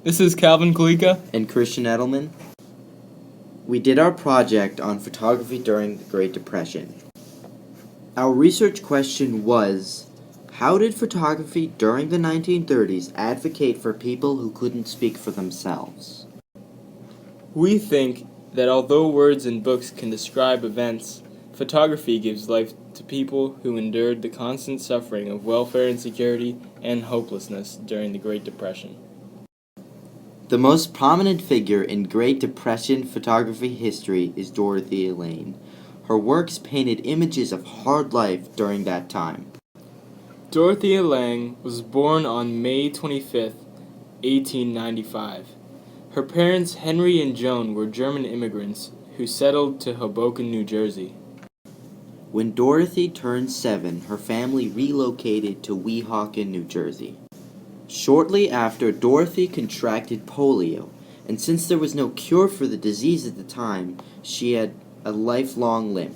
This is Calvin Kalika and Christian Edelman. We did our project on photography during the Great Depression. Our research question was, how did photography during the 1930s advocate for people who couldn't speak for themselves? We think that although words and books can describe events, photography gives life to people who endured the constant suffering of welfare insecurity and hopelessness during the Great Depression. The most prominent figure in Great Depression photography history is Dorothea Lane. Her works painted images of hard life during that time. Dorothea Lange was born on May 25, 1895. Her parents, Henry and Joan, were German immigrants who settled to Hoboken, New Jersey. When Dorothy turned 7, her family relocated to Weehawken, New Jersey. Shortly after, Dorothy contracted polio, and since there was no cure for the disease at the time, she had a lifelong limp.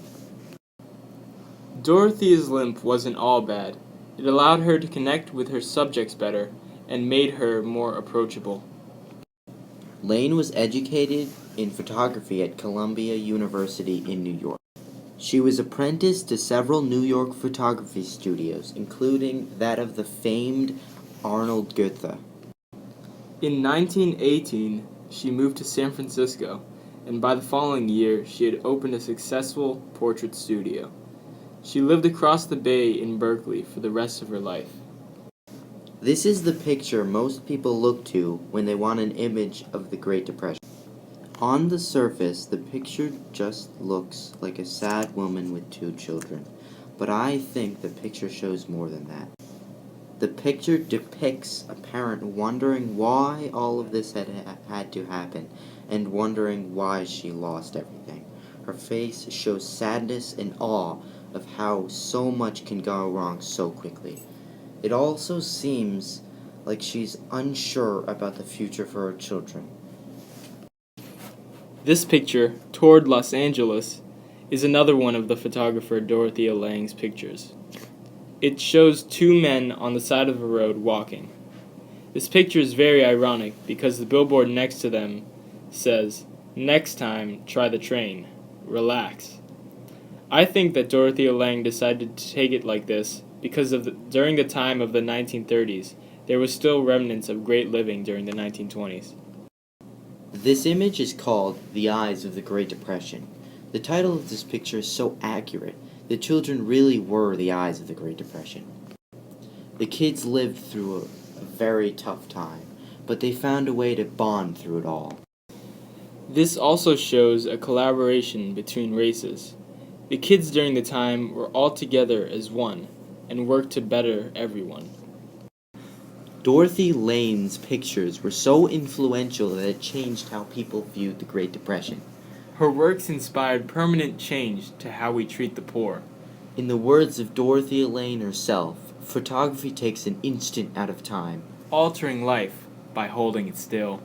Dorothea's limp wasn't all bad. It allowed her to connect with her subjects better and made her more approachable. Lane was educated in photography at Columbia University in New York. She was apprenticed to several New York photography studios, including that of the famed Arnold Goethe. In 1918, she moved to San Francisco, and by the following year, she had opened a successful portrait studio. She lived across the bay in Berkeley for the rest of her life. This is the picture most people look to when they want an image of the Great Depression. On the surface, the picture just looks like a sad woman with 2 children, but I think the picture shows more than that. The picture depicts a parent wondering why all of this had to happen, and wondering why she lost everything. Her face shows sadness and awe of how so much can go wrong so quickly. It also seems like she's unsure about the future for her children. This picture, Toward Los Angeles, is another one of the photographer Dorothea Lange's pictures. It shows 2 men on the side of a road walking. This picture is very ironic because the billboard next to them says, "Next time, try the train. Relax." I think that Dorothea Lange decided to take it like this because during the time of the 1930s, there was still remnants of great living during the 1920s. This image is called The Eyes of the Great Depression. The title of this picture is so accurate. The children really were the eyes of the Great Depression. The kids lived through a very tough time, but they found a way to bond through it all. This also shows a collaboration between races. The kids during the time were all together as one and worked to better everyone. Dorothy Lane's pictures were so influential that it changed how people viewed the Great Depression. Her works inspired permanent change to how we treat the poor. In the words of Dorothea Lane herself, photography takes an instant out of time, altering life by holding it still.